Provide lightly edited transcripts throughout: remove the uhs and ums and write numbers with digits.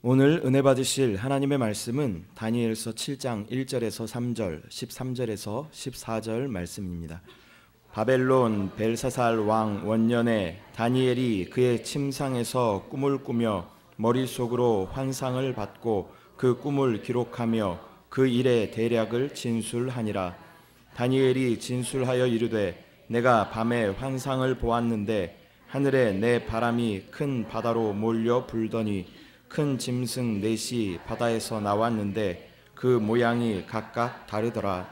오늘 은혜 받으실 하나님의 말씀은 다니엘서 7장 1절에서 3절, 13절에서 14절 말씀입니다. 바벨론 벨사살 왕 원년에 다니엘이 그의 침상에서 꿈을 꾸며 머릿속으로 환상을 받고 그 꿈을 기록하며 그 일의 대략을 진술하니라. 다니엘이 진술하여 이르되 내가 밤에 환상을 보았는데 하늘에 내 바람이 큰 바다로 몰려 불더니 큰 짐승 넷이 바다에서 나왔는데 그 모양이 각각 다르더라.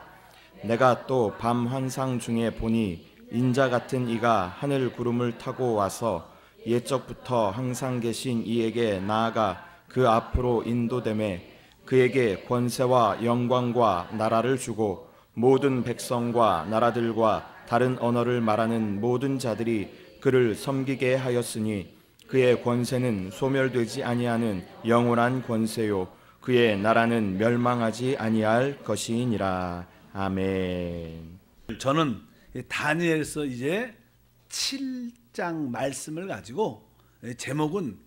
내가 또 밤 환상 중에 보니 인자 같은 이가 하늘 구름을 타고 와서 옛적부터 항상 계신 이에게 나아가 그 앞으로 인도되매 그에게 권세와 영광과 나라를 주고 모든 백성과 나라들과 다른 언어를 말하는 모든 자들이 그를 섬기게 하였으니 그의 권세는 소멸되지 아니하는 영원한 권세요 그의 나라는 멸망하지 아니할 것이니라. 아멘. 저는 다니엘서 이제 7장 말씀을 가지고 제목은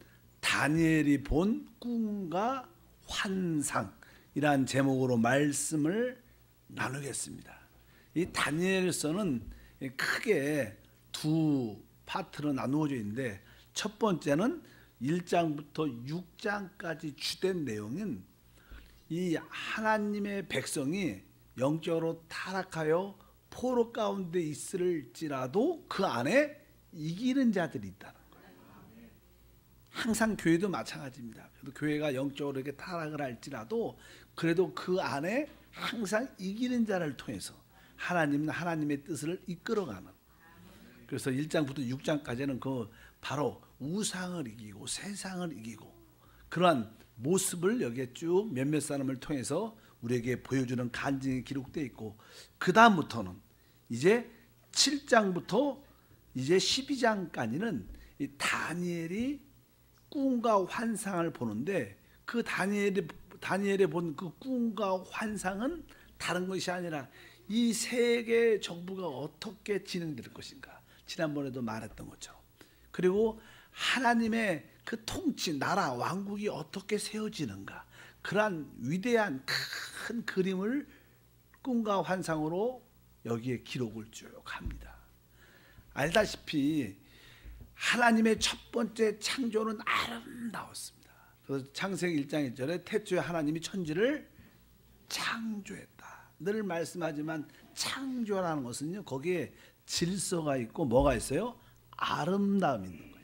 다니엘이 본 꿈과 환상이란 제목으로 말씀을 나누겠습니다. 이 다니엘서는 크게 두 파트로 나누어져 있는데 첫 번째는 1장부터 6장까지 주된 내용인 이 하나님의 백성이 영적으로 타락하여 포로 가운데 있을지라도 그 안에 이기는 자들이 있다는 거예요. 항상 교회도 마찬가지입니다. 그래도 교회가 영적으로 이렇게 타락을 할지라도 그래도 그 안에 항상 이기는 자를 통해서 하나님은 하나님의 뜻을 이끌어가는, 그래서 1장부터 6장까지는 그 바로 우상을 이기고 세상을 이기고 그러한 모습을 여기에 쭉 몇몇 사람을 통해서 우리에게 보여주는 간증이 기록되어 있고, 그 다음부터는 이제 7장부터 이제 12장까지는 이 다니엘이 꿈과 환상을 보는데 그 다니엘이 본 그 꿈과 환상은 다른 것이 아니라 이 세계 정부가 어떻게 진행될 것인가, 지난번에도 말했던 것처럼, 그리고 하나님의 그 통치, 나라, 왕국이 어떻게 세워지는가, 그러한 위대한 큰 그림을 꿈과 환상으로 여기에 기록을 쭉 합니다. 알다시피 하나님의 첫 번째 창조는 아름다웠습니다. 그래서 창세기 1장 1절에 태초에 하나님이 천지를 창조했다. 늘 말씀하지만 창조라는 것은요, 거기에 질서가 있고 뭐가 있어요? 아름다움이 있는 거예요.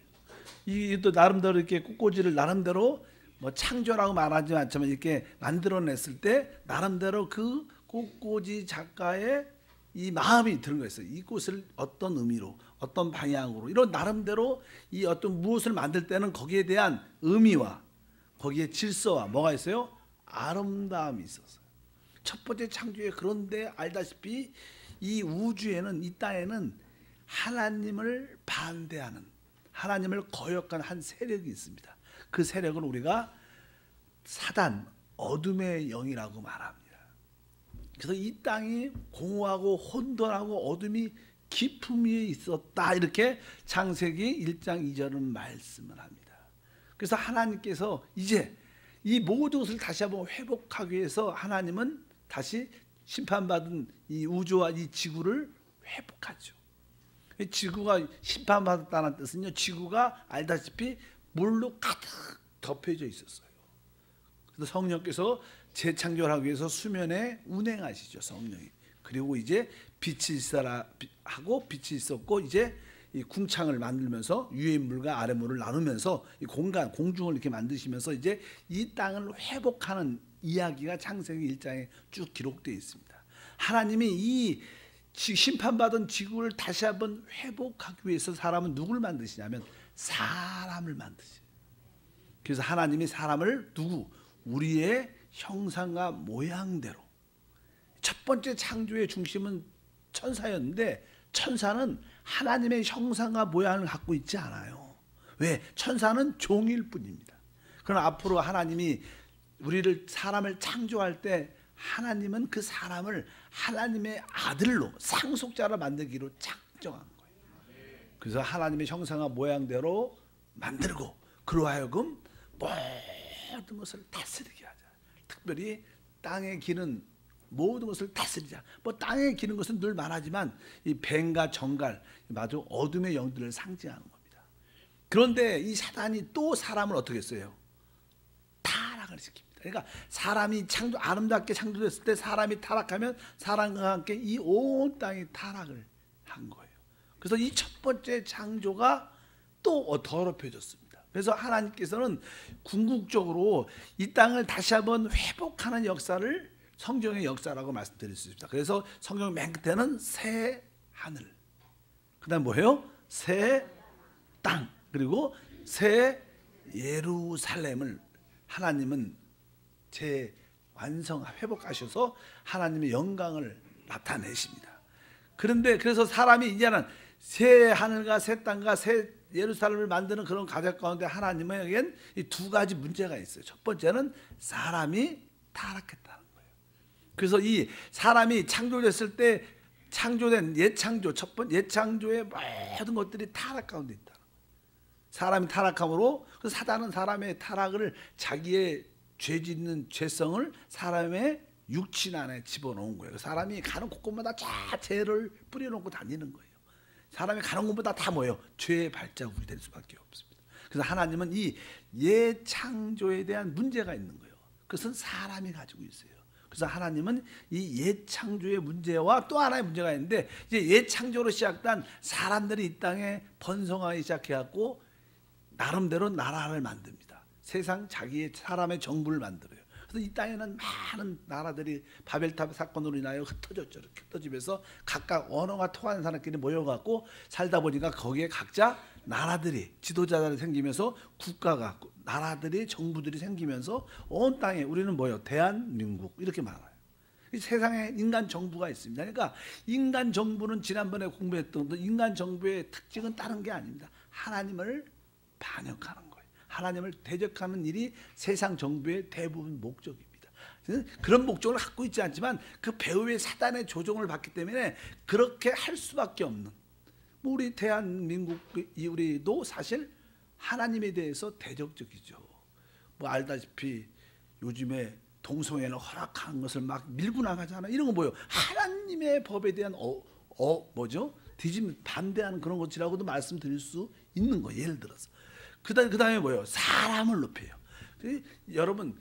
이 또 나름대로 이렇게 꽃꽂이를 나름대로 뭐 창조라고 말하지 않지만 이렇게 만들어냈을 때 나름대로 그 꽃꽂이 작가의 이 마음이 드는 거였어요. 이 꽃을 어떤 의미로, 어떤 방향으로, 이런 나름대로 이 어떤 무엇을 만들 때는 거기에 대한 의미와 거기에 질서와 뭐가 있어요? 아름다움이 있었어요. 첫 번째 창조에. 그런데 알다시피 이 우주에는, 이 땅에는 하나님을 반대하는, 하나님을 거역한 한 세력이 있습니다. 그 세력은 우리가 사단, 어둠의 영이라고 말합니다. 그래서 이 땅이 공허하고 혼돈하고 어둠이 깊음 위에 있었다, 이렇게 창세기 1장 2절은 말씀을 합니다. 그래서 하나님께서 이제 이 모든 것을 다시 한번 회복하기 위해서 하나님은 다시 심판받은 이 우주와 이 지구를 회복하죠. 지구가 심판받았다는 뜻은요, 지구가 알다시피 물로 가득 덮여져 있었어요. 그래서 성령께서 재창조를 하기 위해서 수면에 운행하시죠, 성령이. 그리고 이제 빛이 있어라 하고 빛이 있었고, 이제 이 궁창을 만들면서 위의 물과 아래 물을 나누면서 이 공간, 공중을 이렇게 만드시면서 이제 이 땅을 회복하는 이야기가 창세기 1장에 쭉 기록되어 있습니다. 하나님이 이 심판받은 지구를 다시 한번 회복하기 위해서 사람은 누구를 만드시냐면 사람을 만드시죠. 그래서 하나님이 사람을 우리의 형상과 모양대로. 첫 번째 창조의 중심은 천사였는데 천사는 하나님의 형상과 모양을 갖고 있지 않아요. 왜? 천사는 종일 뿐입니다. 그러나 앞으로 하나님이 우리를, 사람을 창조할 때 하나님은 그 사람을 하나님의 아들로, 상속자로 만들기로 작정한 거예요. 그래서 하나님의 형상과 모양대로 만들고, 그로 하여금 모든 것을 다스리게 하자. 특별히 땅에 기는 모든 것을 다스리자. 뭐 땅에 기는 것은 늘 말하지만 이 뱀과 정갈, 마주 어둠의 영들을 상징하는 겁니다. 그런데 이 사단이 또 사람을 어떻게 했어요? 타락을 시킵니다. 그러니까 사람이 아름답게 창조됐을 때 사람이 타락하면 사람과 함께 이 온 땅이 타락을 한 거예요. 그래서 이 첫 번째 창조가 또 더럽혀졌습니다. 그래서 하나님께서는 궁극적으로 이 땅을 다시 한번 회복하는 역사를 성경의 역사라고 말씀드릴 수 있습니다. 그래서 성경 맨 끝에는 새 하늘, 그 다음 뭐예요? 새 땅, 그리고 새 예루살렘을 하나님은 재완성, 회복하셔서 하나님의 영광을 나타내십니다. 그런데 그래서 사람이 이제는 새 하늘과 새 땅과 새 예루살렘을 만드는 그런 가족 가운데 하나님에겐 이 두 가지 문제가 있어요. 첫 번째는 사람이 타락했다는 거예요. 그래서 이 사람이 창조됐을 때 창조된 옛창조, 첫 번째 옛창조의 모든 것들이 타락 가운데 있다. 사람이 타락함으로 그 사단은 사람의 타락을 자기의 죄 짓는 죄성을 사람의 육신 안에 집어넣은 거예요. 사람이 가는 곳곳마다 다 죄를 뿌려놓고 다니는 거예요. 사람이 가는 곳마다 다 뭐예요? 죄의 발자국이 될 수밖에 없습니다. 그래서 하나님은 이 옛창조에 대한 문제가 있는 거예요. 그것은 사람이 가지고 있어요. 그래서 하나님은 이 옛창조의 문제와 또 하나의 문제가 있는데, 이제 옛창조로 시작된 사람들이 이 땅에 번성하기 시작해갖고 나름대로 나라를 만듭니다. 세상 자기의 사람의 정부를 만들어요. 그래서 이 땅에는 많은 나라들이 바벨탑 사건으로 인하여 흩어졌죠. 이렇게 흩어지면서 각각 언어가 통하는 사람끼리 모여갖고 살다 보니까 거기에 각자 나라들이, 지도자들이 생기면서 국가가, 나라들이, 정부들이 생기면서 온 땅에 우리는 뭐예요? 대한민국 이렇게 말해요. 이 세상에 인간 정부가 있습니다. 그러니까 인간 정부는 지난번에 공부했던 인간 정부의 특징은 다른 게 아닙니다. 하나님을 반역하는 거예요. 하나님을 대적하는 일이 세상 정부의 대부분 목적입니다. 그런 목적을 갖고 있지 않지만 그 배후의 사단의 조종을 받기 때문에 그렇게 할 수밖에 없는, 우리 대한민국 우리도 사실 하나님에 대해서 대적적이죠. 뭐 알다시피 요즘에 동성애를 허락한 것을 막 밀고 나가잖아. 이런 거 뭐예요? 하나님의 법에 대한 반대하는 그런 것이라고도 말씀드릴 수 있는 거예요. 예를 들어서. 그 다음에 뭐예요? 사람을 높여요. 여러분,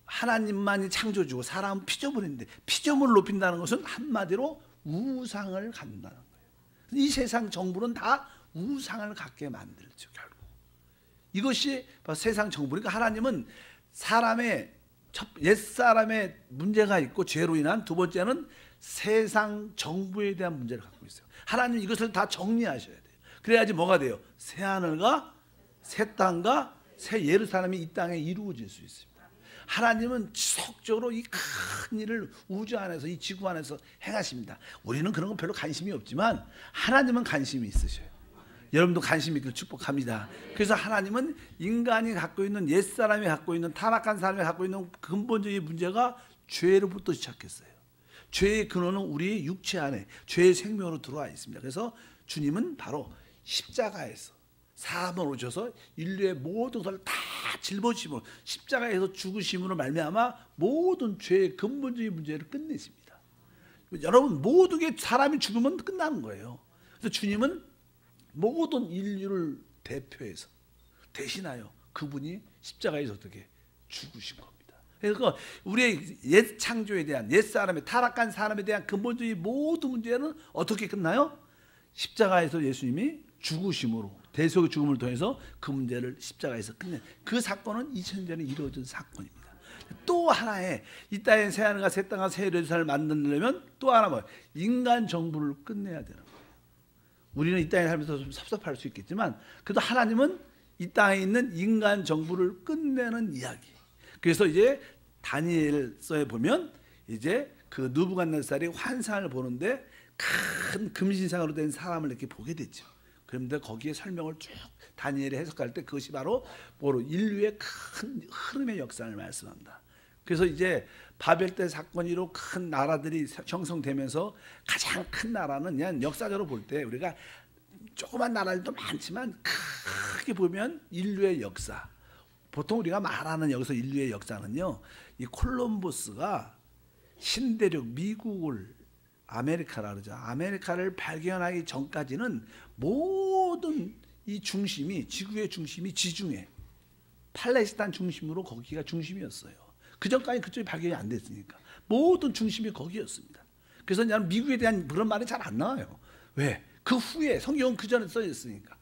하나님만이 창조주고 사람은 피조물인데, 피조물을 높인다는 것은 한마디로 우상을 갖는다는 거예요. 이 세상 정부는 다 우상을 갖게 만들죠, 결국. 이것이 바로 세상 정부니까 하나님은 옛사람의 문제가 있고 죄로 인한, 두 번째는 세상 정부에 대한 문제를 갖고 있어요. 하나님 이것을 다 정리하셔야 돼요. 그래야지 뭐가 돼요? 새 하늘과 새 땅과 새 예루살렘이 이 땅에 이루어질 수 있습니다. 하나님은 지속적으로 이 큰 일을 우주 안에서, 이 지구 안에서 행하십니다. 우리는 그런 건 별로 관심이 없지만 하나님은 관심이 있으셔요. 여러분도 관심 있기를 축복합니다. 그래서 하나님은 인간이 갖고 있는, 옛사람이 갖고 있는, 타락한 사람이 갖고 있는 근본적인 문제가 죄로부터 시작했어요. 죄의 근원은 우리의 육체 안에 죄의 생명으로 들어와 있습니다. 그래서 주님은 바로 십자가에서 사람을 오셔서 인류의 모든 것을 다 짊어지심으로, 십자가에서 죽으심으로 말미암아 모든 죄의 근본적인 문제를 끝내십니다. 여러분, 모든 게 사람이 죽으면 끝나는 거예요. 그래서 주님은 모든 인류를 대표해서, 대신하여 그분이 십자가에서 어떻게 죽으신 겁니다. 그래서 우리의 옛 창조에 대한, 옛 사람의, 타락한 사람에 대한 근본적인 모든 문제는 어떻게 끝나요? 십자가에서 예수님이 죽으심으로, 대속의 죽음을 통해서 그 문제를 십자가에서 끝낸 그 사건은 2000년 전에 이루어진 사건입니다. 또 하나의, 이 땅에 새 하늘과 새 땅과 새 예루살렘을 만들려면 또 하나 뭐, 인간 정부를 끝내야 되는 거예요. 우리는 이 땅에 살면서 좀 섭섭할 수 있겠지만 그래도 하나님은 이 땅에 있는 인간 정부를 끝내는 이야기. 그래서 이제 다니엘서에 보면 이제 그 느부갓네살이 환상을 보는데 큰 금신상으로 된 사람을 이렇게 보게 됐죠. 그런데 거기에 설명을 쭉 다니엘이 해석할 때 그것이 바로 인류의 큰 흐름의 역사를 말씀합니다. 그래서 이제 바벨 때 사건으로 큰 나라들이 형성되면서 가장 큰 나라는, 그냥 역사적으로 볼 때 우리가 조그만 나라들도 많지만 크게 보면 인류의 역사, 보통 우리가 말하는 여기서 인류의 역사는요, 이 콜럼버스가 신대륙 미국을 아메리카라 그러죠. 아메리카를 발견하기 전까지는 모든 이 중심이, 지구의 중심이 지중해 팔레스타인 중심으로 거기가 중심이었어요. 그 전까지 그쪽이 발견이 안 됐으니까 모든 중심이 거기였습니다. 그래서 나는 미국에 대한 그런 말이 잘 안 나와요. 왜? 그 후에 성경은 그 전에 써 있으니까.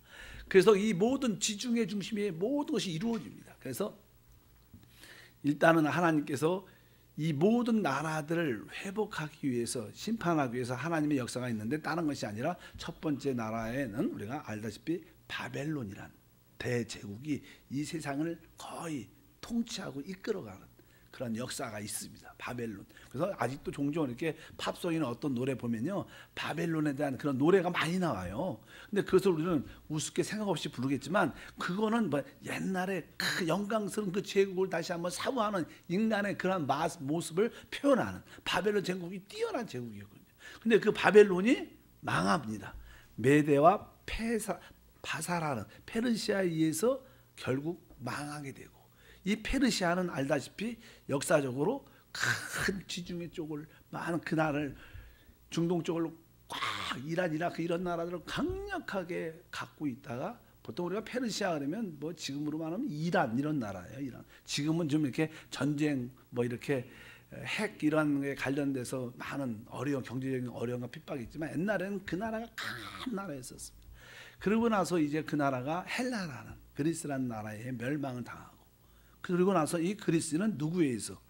그래서 이 모든 지중해 중심의 모든 것이 이루어집니다. 그래서 일단은 하나님께서 이 모든 나라들을 회복하기 위해서, 심판하기 위해서 하나님의 역사가 있는데, 다른 것이 아니라 첫 번째 나라에는 우리가 알다시피 바벨론이란 대제국이 이 세상을 거의 통치하고 이끌어가는 그런 역사가 있습니다. 바벨론. 그래서 아직도 종종 이렇게 팝송이나 어떤 노래 보면요, 바벨론에 대한 그런 노래가 많이 나와요. 근데 그것을 우리는 우습게 생각 없이 부르겠지만, 그거는 뭐 옛날에 그 영광스러운 그 제국을 다시 한번 사모하는 인간의 그런 모습을 표현하는, 바벨론 제국이 뛰어난 제국이었거든요. 근데 그 바벨론이 망합니다. 메대와 바사라는 페르시아에 의해서 결국 망하게 되고, 이 페르시아는 알다시피 역사적으로 큰 지중해 쪽을, 많은 그 나라를, 중동 쪽을 꽉, 이란, 이라크 이런 나라들을 강력하게 갖고 있다가, 보통 우리가 페르시아 그러면 뭐 지금으로 말하면 이란 이런 나라예요. 이란. 지금은 좀 이렇게 전쟁 뭐 이렇게 핵 이런 게 관련돼서 많은 어려운 경제적인 어려움과 핍박이 있지만, 옛날에는 그 나라가 큰 나라였었습니다. 그러고 나서 이제 그 나라가 헬라라는, 그리스라는 나라에 멸망을 당하고, 그리고 나서 이 그리스는 누구에 의해서?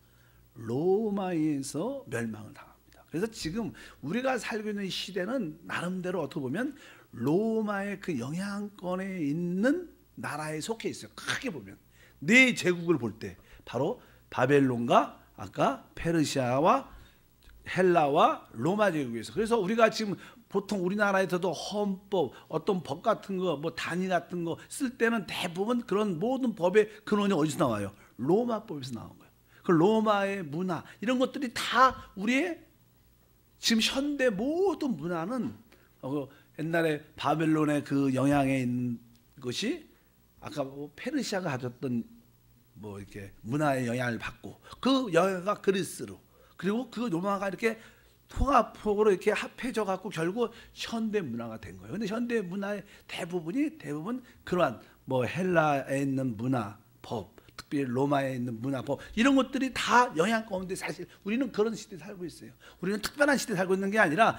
로마에 의해서 멸망을 당합니다. 그래서 지금 우리가 살고 있는 시대는 나름대로 어떻게 보면 로마의 그 영향권에 있는 나라에 속해 있어요. 크게 보면 네 제국을 볼 때 바로 바벨론과 아까 페르시아와 헬라와 로마 제국에서. 그래서 우리가 지금 보통 우리나라에서도 헌법, 어떤 법 같은 거, 뭐 단위 같은 거 쓸 때는 대부분 그런 모든 법의 근원이 어디서 나와요? 로마법에서 나온 거예요. 그 로마의 문화, 이런 것들이 다 우리의 지금 현대 모든 문화는 옛날에 바벨론의 그 영향에 있는 것이 아까 뭐 페르시아가 가졌던 뭐 이렇게 문화의 영향을 받고, 그 영향가 그리스로, 그리고 그 로마가 이렇게 통합적으로 이렇게 합해져 갖고 결국 현대 문화가 된 거예요. 근데 현대 문화의 대부분 그러한 뭐 헬라에 있는 문화, 법, 특별히 로마에 있는 문화, 법, 이런 것들이 다 영향 가운데, 사실 우리는 그런 시대에 살고 있어요. 우리는 특별한 시대에 살고 있는 게 아니라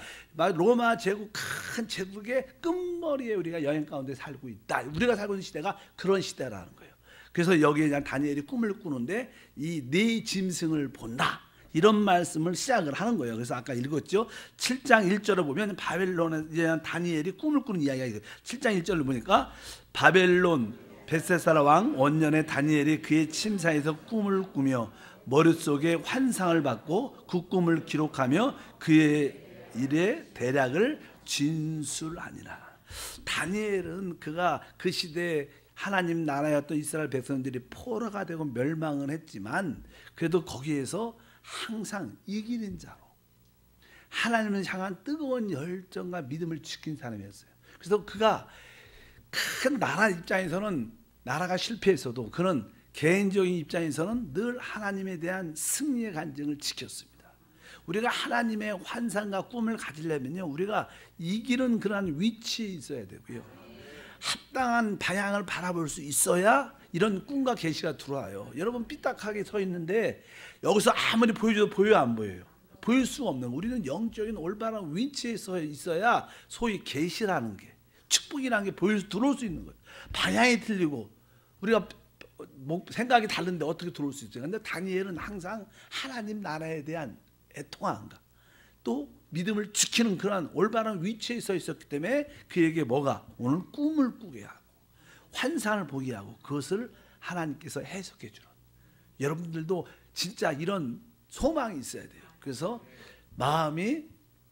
로마 제국, 큰 제국의 끝머리에 우리가 영향 가운데 살고 있다. 우리가 살고 있는 시대가 그런 시대라는 거예요. 그래서 여기에 대한 다니엘이 꿈을 꾸는데 이 네 짐승을 본다, 이런 말씀을 시작을 하는 거예요. 그래서 아까 읽었죠. 7장 1절을 보면 바벨론에 대한 다니엘이 꿈을 꾸는 이야기가 있어요. 7장 1절을 보니까 바벨론 벨사살 왕 원년에 다니엘이 그의 침사에서 꿈을 꾸며 머릿속에 환상을 받고 그 꿈을 기록하며 그의 일의 대략을 진술하니라. 다니엘은 그가 그 시대에 하나님 나라였던 이스라엘 백성들이 포로가 되고 멸망을 했지만, 그래도 거기에서 항상 이기는 자로 하나님을 향한 뜨거운 열정과 믿음을 지킨 사람이었어요. 그래서 그가 큰 나라 입장에서는, 나라가 실패했어도 그는 개인적인 입장에서는 늘 하나님에 대한 승리의 간증을 지켰습니다. 우리가 하나님의 환상과 꿈을 가지려면요, 우리가 이기는 그러한 위치에 있어야 되고요, 합당한 방향을 바라볼 수 있어야 이런 꿈과 계시가 들어와요. 여러분 삐딱하게 서 있는데 여기서 아무리 보여줘도 보여요, 안 보여요? 보일 수가 없는, 우리는 영적인 올바른 위치에 있어야 소위 계시라는 게, 축복이라는 게 들어올 수 있는 거예요. 방향이 틀리고 우리가 생각이 다른데 어떻게 들어올 수 있어요? 근데 다니엘은 항상 하나님 나라에 대한 애통함과 또 믿음을 지키는 그런 올바른 위치에 서 있었기 때문에 그에게 뭐가? 오늘 꿈을 꾸게 하고 환상을 보게 하고 그것을 하나님께서 해석해 주는, 여러분들도 진짜 이런 소망이 있어야 돼요. 그래서 마음이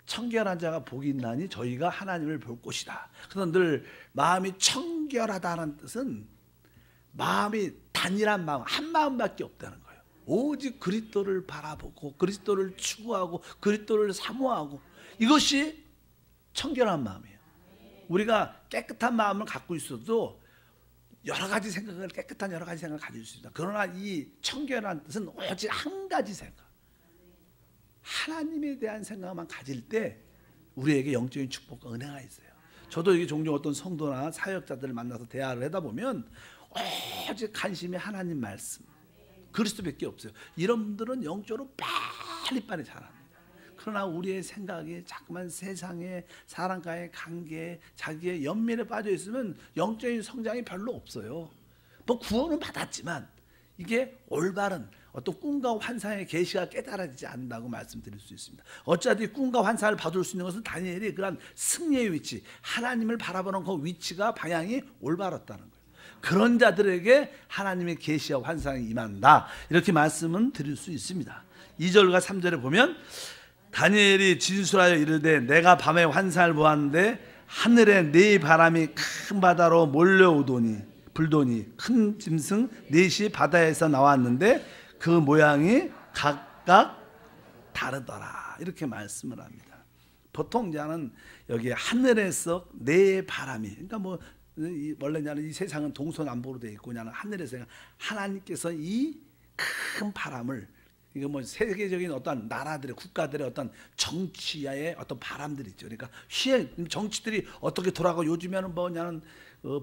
청결한 자가 복이 있나니 저희가 하나님을 볼 것이다. 그래서 늘 마음이 청결하다는 뜻은 마음이 단일한 마음, 한 마음밖에 없다는 거예요. 오직 그리스도를 바라보고 그리스도를 추구하고 그리스도를 사모하고, 이것이 청결한 마음이에요. 우리가 깨끗한 마음을 갖고 있어도 여러 가지 생각을, 깨끗한 여러 가지 생각을 가질 수 있습니다. 그러나 이 청결한 뜻은 오직 한 가지 생각, 하나님에 대한 생각만 가질 때 우리에게 영적인 축복과 은혜가 있어요. 저도 이게 종종 어떤 성도나 사역자들을 만나서 대화를 하다 보면 오직 관심이 하나님 말씀, 그리스도밖에 없어요. 이런 분들은 영적으로 빨리빨리 자랍니다. 그러나 우리의 생각이 자꾸만 세상에 사람과의 관계, 자기의 연민에 빠져 있으면 영적인 성장이 별로 없어요. 뭐 구원은 받았지만 이게 올바른 어떤 꿈과 환상의 계시가 깨달아지지 않는다고 말씀드릴 수 있습니다. 어차피 꿈과 환상을 받을 수 있는 것은 다니엘이 그런 승리의 위치, 하나님을 바라보는 그 위치가 방향이 올바랐다는 거예요. 그런 자들에게 하나님의 계시와 환상이 임한다, 이렇게 말씀은 드릴 수 있습니다. 2절과 3절에 보면 다니엘이 진술하여 이르되 내가 밤에 환상을 보았는데 하늘에 네 바람이 큰 바다로 몰려오더니 불더니 큰 짐승 넷이 바다에서 나왔는데 그 모양이 각각 다르더라, 이렇게 말씀을 합니다. 보통 자는 여기 하늘에서 네 바람이, 그러니까 뭐 원래 나는 이 세상은 동서남북으로 되어 있고 나는 하늘에서 하나님께서 이 큰 바람을, 이거 뭐 세계적인 어떤 나라들의 국가들의 어떤 정치의 어떤 바람들이 있죠. 그러니까 정치들이 어떻게 돌아가고 요즘에는 뭐냐는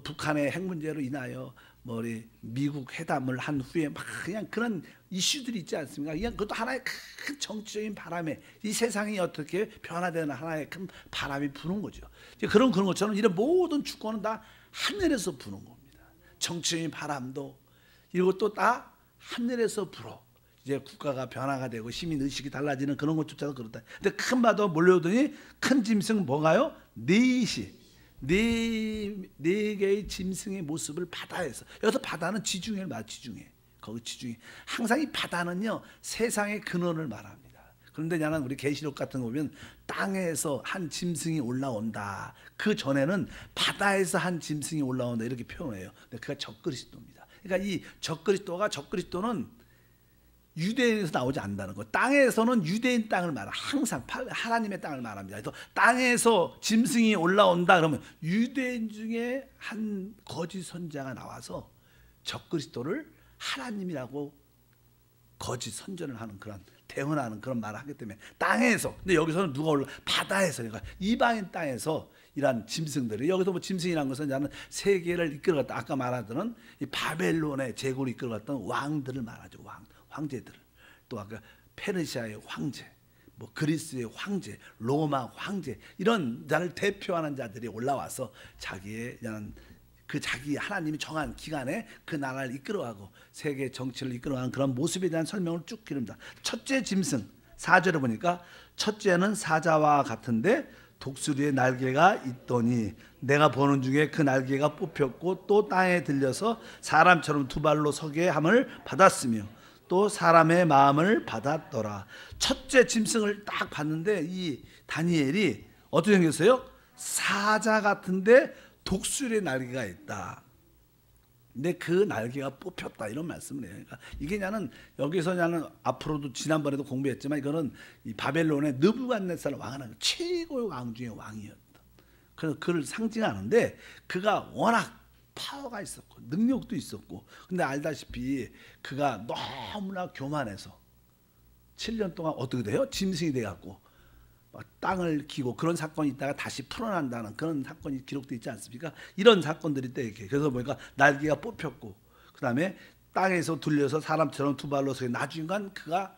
북한의 핵 문제로 인하여 뭐 우리 미국 회담을 한 후에 막 그냥 그런 이슈들이 있지 않습니까? 그냥 그것도 하나의 큰 정치적인 바람에 이 세상이 어떻게 변화되는 하나의 큰 바람이 부는 거죠. 그런 것처럼 이런 모든 주권은 다 하늘에서 부는 겁니다. 정치적인 바람도 이것도 다 하늘에서 불어. 이제 국가가 변화가 되고 시민 의식이 달라지는 그런 것조차도 그렇다. 근데 큰 바다 몰려오더니 큰 짐승 뭐가요? 네 개의 짐승의 모습을 바다에서, 여기서 바다는 지중해를 말, 지중해, 거기 지중해. 항상 이 바다는요 세상의 근원을 말합니다. 그런데 나는 우리 계시록 같은 거 보면 땅에서 한 짐승이 올라온다, 그 전에는 바다에서 한 짐승이 올라온다, 이렇게 표현해요. 근데 그가 적그리스도입니다. 그러니까 이 적그리스도는 유대인에서 나오지 않는다는 거. 땅에서는 유대인 땅을 말합니다. 항상 하나님의 땅을 말합니다. 그래서 땅에서 짐승이 올라온다 그러면 유대인 중에 한 거짓 선자가 나와서 적그리스도를 하나님이라고 거짓 선전을 하는, 그런 대언하는 그런 말을 하기 때문에 땅에서, 근데 여기서는 누가 올라? 바다에서, 그러니까 이방인 땅에서 이런 짐승들이, 여기서 뭐 짐승이라는 것은 나는 세계를 이끌어갔다, 아까 말하던 이 바벨론의 제국을 이끌어갔던 왕들을 말하죠. 황제들, 또 아까 페르시아의 황제, 뭐 그리스의 황제, 로마 황제, 이런 자를 대표하는 자들이 올라와서 자기의 그 자기 하나님이 정한 기간에 그 나라를 이끌어가고 세계 정치를 이끌어가는 그런 모습에 대한 설명을 쭉 기릅니다. 첫째 짐승 4절에 보니까 첫째는 사자와 같은데 독수리의 날개가 있더니 내가 보는 중에 그 날개가 뽑혔고 또 땅에 들려서 사람처럼 두 발로 서게 함을 받았으며 또 사람의 마음을 받았더라. 첫째 짐승을 딱 봤는데 이 다니엘이 어떻게 생겼어요? 사자 같은데 독수리의 날개가 있다. 근데 그 날개가 뽑혔다, 이런 말씀을 해요. 그러니까 이게 나는 여기서 나는 앞으로도 지난번에도 공부했지만 이거는 이 바벨론의 느부갓네살 왕은 최고의 왕 중의 왕이었다. 그래서 그를 상징하는데 그가 워낙 파워가 있었고 능력도 있었고, 근데 알다시피 그가 너무나 교만해서 7년 동안 어떻게 돼요? 짐승이 돼갖고 땅을 기고 그런 사건이 있다가 다시 풀어난다는 그런 사건이 기록되어 있지 않습니까? 이런 사건들이 때 이렇게, 그래서 보니까 날개가 뽑혔고 그 다음에 땅에서 둘려서 사람처럼 두 발로 서게, 나중간 그가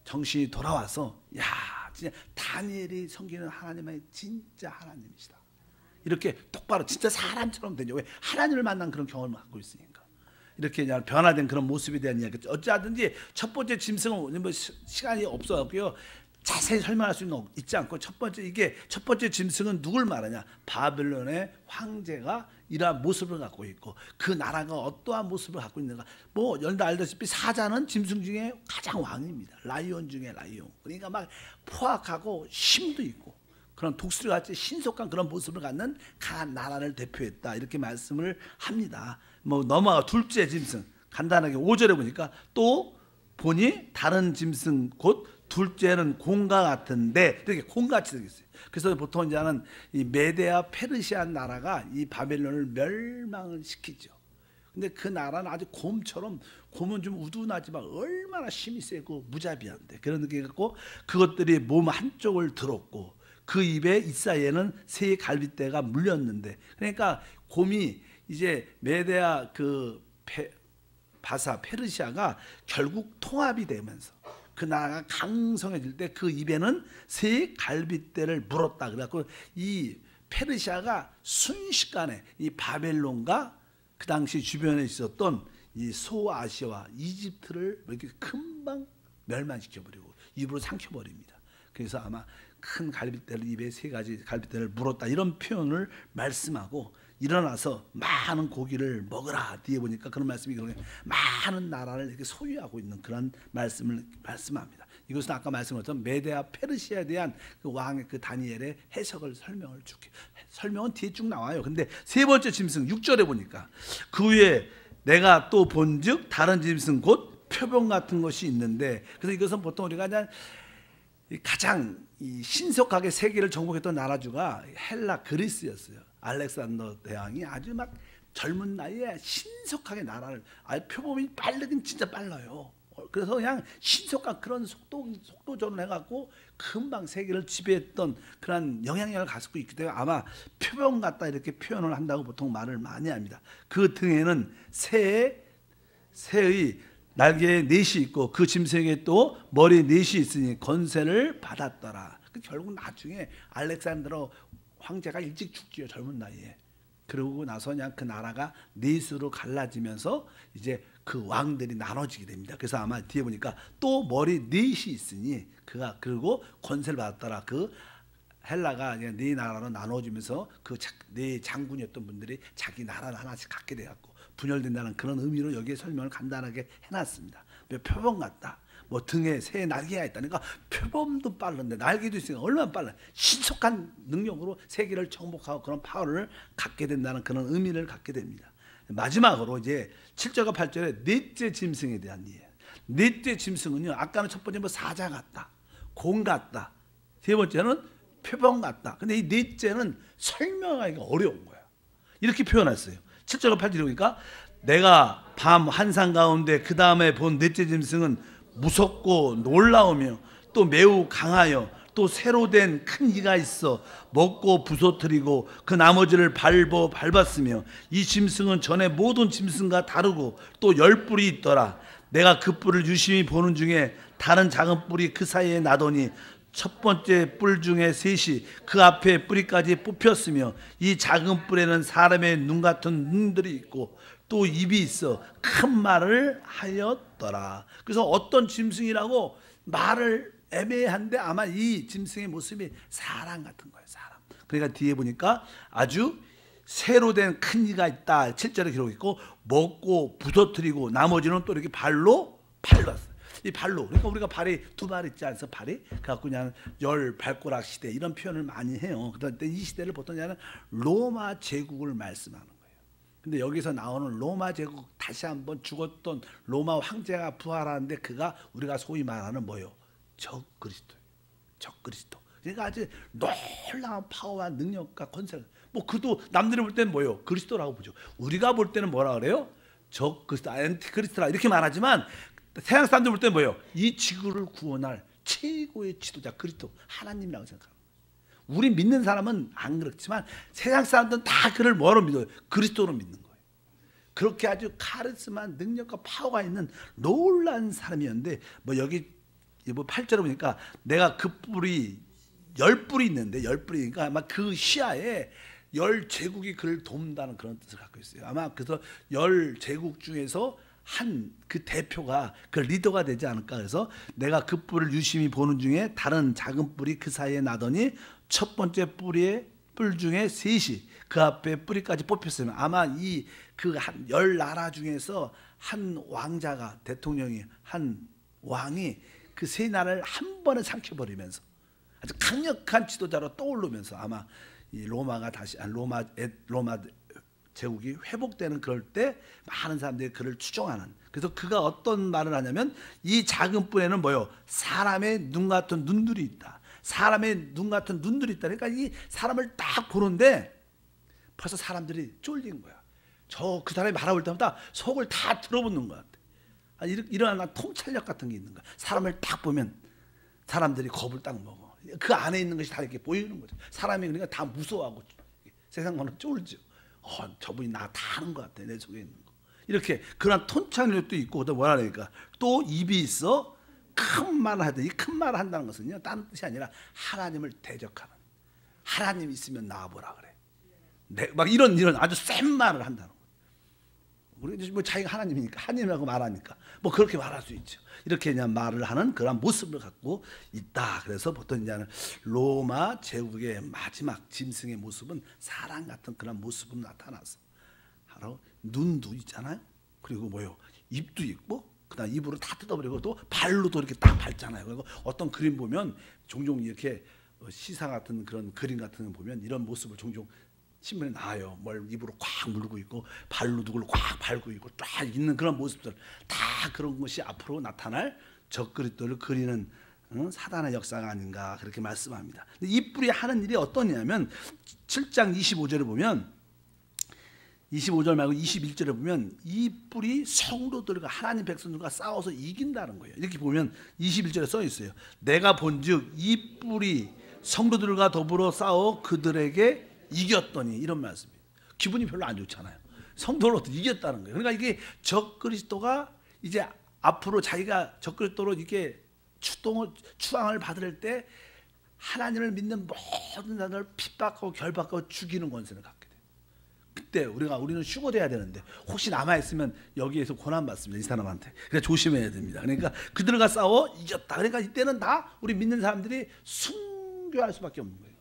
정신이 돌아와서 야, 진짜 다니엘이 섬기는 하나님의 진짜 하나님이시다, 이렇게 똑바로 진짜 사람처럼 되죠. 왜? 하나님을 만난 그런 경험을 갖고 있으니까. 이렇게 그냥 변화된 그런 모습에 대한 이야기. 어찌하든지 첫 번째 짐승은 뭐 시간이 없어갖고요 자세히 설명할 수는 있지 않고, 첫 번째 짐승은 누굴 말하냐? 바벨론의 황제가 이러한 모습을 갖고 있고 그 나라가 어떠한 모습을 갖고 있는가. 뭐 여러분들 알다시피 사자는 짐승 중에 가장 왕입니다. 라이온 중에 라이온. 그러니까 막 포악하고 힘도 있고 그런 독수리같이 신속한 그런 모습을 갖는 강한 나라를 대표했다, 이렇게 말씀을 합니다. 뭐 넘어가 둘째 짐승 간단하게 5절에 보니까 또 보니 다른 짐승 곧 둘째는 공과 같은데, 이렇게 공같이 생겼어요. 그래서 보통 이제는 이 메데아 페르시아 나라가 이 바벨론을 멸망을 시키죠. 근데 그 나라는 아주 곰처럼, 곰은 좀 우둔하지만 얼마나 힘이 세고 무자비한데 그런 느낌이 갖고 그것들이 몸 한쪽을 들었고 그 입에 이사이에는 새 갈빗대가 물렸는데, 그러니까 곰이 이제 메데아 바사 페르시아가 결국 통합이 되면서 그 나라가 강성해질 때 그 입에는 새 갈빗대를 물었다. 그래갖고 이 페르시아가 순식간에 이 바벨론과 그 당시 주변에 있었던 이 소아시아와 이집트를 이렇게 금방 멸망시켜버리고 입으로 삼켜버립니다. 그래서 아마 큰 갈빗대를, 입에 세 가지 갈빗대를 물었다, 이런 표현을 말씀하고 일어나서 많은 고기를 먹으라. 뒤에 보니까 그런 말씀이 그러게 많은 나라를 이렇게 소유하고 있는 그런 말씀을 말씀합니다. 이것은 아까 말씀드렸던 메데아 페르시아에 대한 그 왕의 그 다니엘의 해석을 설명을 줄게. 설명은 뒤에 쭉 나와요. 근데 세 번째 짐승 6절에 보니까 그 위에 내가 또 본즉 다른 짐승 곧 표범 같은 것이 있는데, 그래서 이것은 보통 우리가 그냥 가장 신속하게 세계를 정복했던 나라주가 헬라 그리스였어요. 알렉산더 대왕이 아주 막 젊은 나이에 신속하게 나라를, 표범이 빠르긴 진짜 빨라요. 그래서 그냥 신속한 그런 속도전을 해갖고 금방 세계를 지배했던 그런 영향력을 가지고 있기 때문에 아마 표범 같다 이렇게 표현을 한다고 보통 말을 많이 합니다. 그 등에는 새의 날개 넷이 있고 그 짐승에게 또 머리 넷이 있으니 권세를 받았더라. 결국 나중에 알렉산드로 황제가 일찍 죽지요, 젊은 나이에. 그러고 나서 그냥 그 나라가 넷으로 갈라지면서 이제 그 왕들이 나눠지게 됩니다. 그래서 아마 뒤에 보니까 또 머리 넷이 있으니 그가 그리고 권세를 받았더라. 그 헬라가 네 나라로 나눠지면서 그 네 장군이었던 분들이 자기 나라를 하나씩 갖게 돼갖고 분열된다는 그런 의미로 여기에 설명을 간단하게 해놨습니다. 표범 같다. 뭐 등에 새 날개가 있다니까 표범도 빠른데 날개도 있으니까 얼마나 빨라. 신속한 능력으로 세계를 정복하고 그런 파워를 갖게 된다는 그런 의미를 갖게 됩니다. 마지막으로 이제 7절과 8절에 넷째 짐승에 대한 이해. 넷째 짐승은요, 아까는 첫 번째 뭐 사자 같다, 공 같다, 세 번째는 표범 같다. 근데 이 넷째는 설명하기가 어려운 거야. 이렇게 표현했어요. 7절과 8절에 보니까 내가 밤 환상 가운데 그 다음에 본 넷째 짐승은 무섭고 놀라우며 또 매우 강하여 또 새로 된 큰 이가 있어 먹고 부서뜨리고 그 나머지를 밟았으며 이 짐승은 전에 모든 짐승과 다르고 또 10뿔이 있더라. 내가 그 뿔을 유심히 보는 중에 다른 작은 뿔이 그 사이에 나더니 첫 번째 뿔 중에 셋이 그 앞에 뿌리까지 뽑혔으며 이 작은 뿔에는 사람의 눈 같은 눈들이 있고 또 입이 있어 큰 말을 하였더라. 그래서 어떤 짐승이라고 말을 애매한데 아마 이 짐승의 모습이 사람 같은 거예요. 사람. 그러니까 뒤에 보니까 아주 새로 된 큰 이가 있다. 7절에 기록있고 먹고 부서뜨리고 나머지는 또 이렇게 발로 밟았어요. 이 발로. 그러니까 우리가 발이 두 발 있지 않아서 발이 그래갖고 그냥 열 발가락 시대 이런 표현을 많이 해요. 그런데 이 시대를 보통 그냥 로마 제국을 말씀하는 거예요. 근데 여기서 나오는 로마 제국, 다시 한번 죽었던 로마 황제가 부활하는데 그가 우리가 소위 말하는 뭐예요? 적그리스도예요. 적그리스도. 그러니까 아주 놀라운 파워와 능력과 권세를, 뭐 그도 남들이 볼 때는 뭐예요? 그리스도라고 보죠. 우리가 볼 때는 뭐라 그래요? 적그리스도, 안티그리스도라 이렇게 말하지만 세상 사람들 볼 때는 뭐예요? 이 지구를 구원할 최고의 지도자 그리스도, 하나님이라고 생각합니다. 우리 믿는 사람은 안 그렇지만 세상 사람들은 다 그를 뭐로 믿어요? 그리스도로 믿는 거예요. 그렇게 아주 카리스마, 능력과 파워가 있는 놀라운 사람이었는데, 뭐 여기 뭐 8절에 보니까 내가 그 뿔이 10뿔이 있는데 10뿔이니까 아마 그 시야에 10제국이 그를 돕는다는 그런 뜻을 갖고 있어요. 아마 그래서 10제국 중에서 한 그 대표가 그 리더가 되지 않을까. 그래서 내가 그 뿔을 유심히 보는 중에 다른 작은 뿔이 그 사이에 나더니 첫 번째 뿔 중에 셋이 그 앞에 뿌리까지 뽑혔으면 아마 이 그 한 10나라 중에서 한 왕자가, 대통령이, 한 왕이 그 세 나라를 한 번에 삼켜버리면서 아주 강력한 지도자로 떠오르면서 아마 이 로마가 다시 로마 제국이 회복되는 그럴 때 많은 사람들이 그를 추종하는. 그래서 그가 어떤 말을 하냐면 이 작은 뿔에는 뭐요? 사람의 눈 같은 눈들이 있다. 사람의 눈 같은 눈들이 있다. 그러니까 이 사람을 딱 보는데 벌써 사람들이 쫄린 거야. 저 그 사람이 바라볼 때마다 속을 다 들어붙는 것 같아. 이러한 통찰력 같은 게 있는 거야. 사람을 딱 보면 사람들이 겁을 딱 먹어. 그 안에 있는 것이 다 이렇게 보이는 거죠. 사람이 그러니까 다 무서워하고 세상만은 쫄죠. 저분이 나 다 아는 것 같아. 내 속에 있는 거. 이렇게 그런 통찰력도 있고 또 뭐라 그러니까 또 입이 있어 큰 말을 하든 이 큰 말을 한다는 것은요 다른 뜻이 아니라 하나님을 대적하는 하나님 있으면 나와보라 그래. 막 이런 아주 센 말을 한다는 거예요. 우리 뭐 자기가 하나님이니까 하나님이라고 말하니까 뭐 그렇게 말할 수 있죠. 이렇게 그냥 말을 하는 그런 모습을 갖고 있다. 그래서 보통 이제 로마 제국의 마지막 짐승의 모습은 사람 같은 그런 모습으로 나타나서 바로 눈도 있잖아요. 그리고 뭐요 입도 있고 그다음 입으로 다 뜯어버리고 또 발로도 이렇게 딱 밟잖아요. 그리고 어떤 그림 보면 종종 이렇게 시사 같은 그런 그림 같은 거 보면 이런 모습을 종종 신문에 나와요. 뭘 입으로 꽉 물고 있고 발로 누굴 꽉 밟고 있고 쫙 있는 그런 모습들 다 그런 것이 앞으로 나타날 적그리스도를 그리는 사단의 역사가 아닌가 그렇게 말씀합니다. 이 뿔이 하는 일이 어떠냐면 7장 25절에 보면 25절 말고 21절에 보면 이 뿔이 성도들과 하나님 백성들과 싸워서 이긴다는 거예요. 이렇게 보면 21절에 써 있어요. 내가 본즉 이 뿔이 성도들과 더불어 싸워 그들에게 이겼더니 이런 말씀이에요. 기분이 별로 안 좋잖아요. 성도로부터 이겼다는 거예요. 그러니까 이게 적그리스도가 이제 앞으로 자기가 적그리스도로 이렇게 추앙을 받을 때 하나님을 믿는 모든 자들을 핍박하고 결박하고 죽이는 권세를 갖게 돼요. 그때 우리는 휴거돼야 되는데 혹시 남아 있으면 여기에서 고난 받습니다. 이 사람한테. 그래서 조심해야 됩니다. 그러니까 그들과 싸워 이겼다. 그러니까 이때는 다 우리 믿는 사람들이 순교할 수밖에 없는 거예요.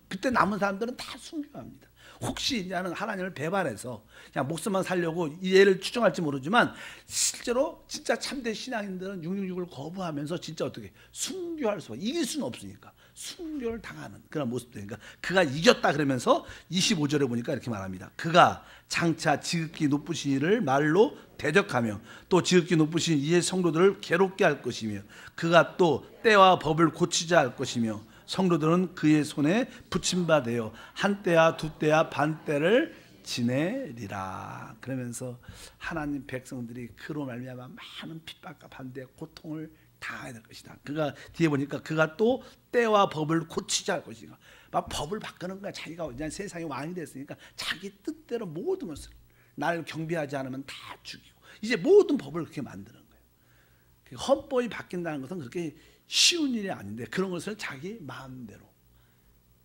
그때 남은 사람들은 다 순교합니다. 혹시 이제는 하나님을 배반해서 그냥 목숨만 살려고 이 예를 추정할지 모르지만 실제로 진짜 참된 신앙인들은 666을 거부하면서 진짜 어떻게 순교할 수가 이길 수는 없으니까 순교를 당하는 그런 모습들이니까 그가 이겼다 그러면서 25절에 보니까 이렇게 말합니다. 그가 장차 지극히 높으신 이를 말로 대적하며 또 지극히 높으신 이의 성도들을 괴롭게 할 것이며 그가 또 때와 법을 고치자 할 것이며 성도들은 그의 손에 붙임바 되어 한 때야 두 때야 반 때를 지내리라. 그러면서 하나님 백성들이 그로 말미암아 많은 핍박과 반대 고통을 당해야 될 것이다. 그가 뒤에 보니까 그가 또 때와 법을 고치자 할 것이다. 막 법을 바꾸는 거야. 자기가 이제 세상의 왕이 됐으니까 자기 뜻대로 모든 것을 나를 경배하지 않으면 다 죽이고 이제 모든 법을 그렇게 만드는 거예요. 헌법이 바뀐다는 것은 그렇게 쉬운 일이 아닌데 그런 것을 자기 마음대로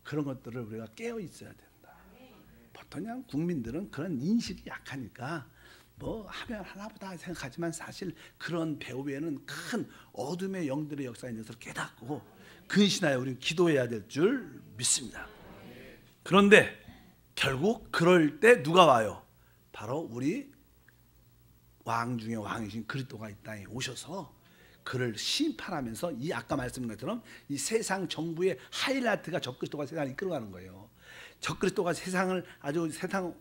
그런 것들을 우리가 깨어 있어야 된다. 보통 그냥 국민들은 그런 인식이 약하니까 뭐 하면 하나보다 생각하지만 사실 그런 배후에는 큰 어둠의 영들의 역사에 있는 것을 깨닫고 근신하여 우리는 기도해야 될 줄 믿습니다. 그런데 결국 그럴 때 누가 와요? 바로 우리 왕 중에 왕이신 그리스도가 이 땅에 오셔서 그를 심판하면서 이 아까 말씀드린 것처럼 이 세상 정부의 하이라이트가 적그리스도가 세상을 이끌어가는 거예요. 적그리스도가 세상을 아주 세상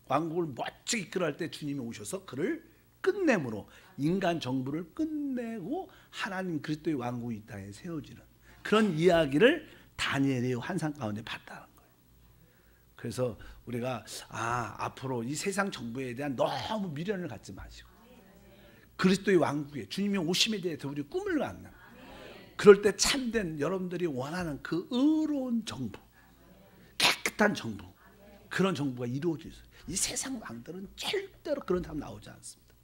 왕국을 멋지게 이끌어갈 때 주님이 오셔서 그를 끝내므로 인간 정부를 끝내고 하나님 그리스도의 왕국이 이 땅에 세워지는 그런 이야기를 다니엘의 환상 가운데 봤다는 거예요. 그래서 우리가 앞으로 이 세상 정부에 대한 너무 미련을 갖지 마시고 그리스도의 왕국에 주님의 오심에 대해서 우리 꿈을 갖는 그럴 때 참된 여러분들이 원하는 그 의로운 정부 깨끗한 정부 그런 정부가 이루어질 수 있어요. 이 세상 왕들은 절대로 그런 사람 나오지 않습니다.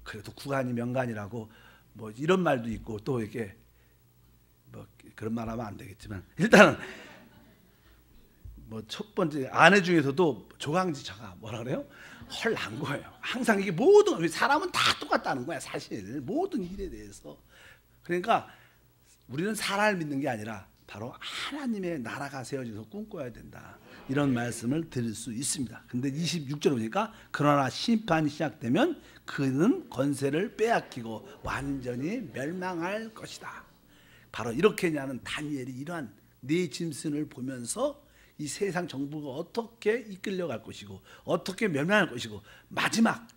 그래도 구간이 명간이라고 뭐 이런 말도 있고 또 이렇게 뭐 그런 말 하면 안 되겠지만 일단은 뭐 첫 번째 아내 중에서도 조강지처가 뭐라 그래요? 헐난 거예요. 항상 이게 모든 사람은 다 똑같다는 거야. 사실 모든 일에 대해서. 그러니까 우리는 사람을 믿는 게 아니라 바로 하나님의 나라가 세워져서 꿈꿔야 된다. 이런 말씀을 드릴 수 있습니다. 근데 26절 보니까 그러나 심판이 시작되면 그는 권세를 빼앗기고 완전히 멸망할 것이다. 바로 이렇게냐는 다니엘이 이러한 네 짐승을 보면서 이 세상 정부가 어떻게 이끌려갈 것이고 어떻게 멸망할 것이고 마지막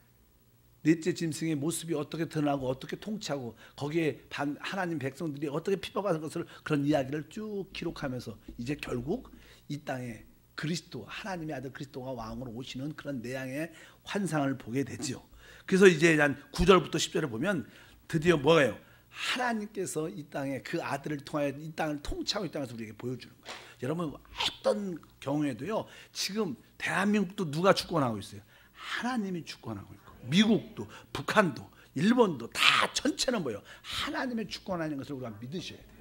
넷째 짐승의 모습이 어떻게 드러나고 어떻게 통치하고 거기에 하나님 백성들이 어떻게 핍박하는 것을 그런 이야기를 쭉 기록하면서 이제 결국 이 땅에 그리스도, 하나님의 아들 그리스도가 왕으로 오시는 그런 내양의 환상을 보게 되죠. 그래서 이제 한 9절부터 10절에 보면 드디어 뭐예요? 하나님께서 이 땅에 그 아들을 통하여 이 땅을 통치하고 이 땅에서 우리에게 보여주는 거예요. 여러분, 어떤 경우에도요, 지금 대한민국도 누가 주권하고 있어요? 하나님이 주권하고 있고, 미국도, 북한도, 일본도 다 전체는 뭐예요? 하나님의 주권하는 것을 우리가 믿으셔야 돼요.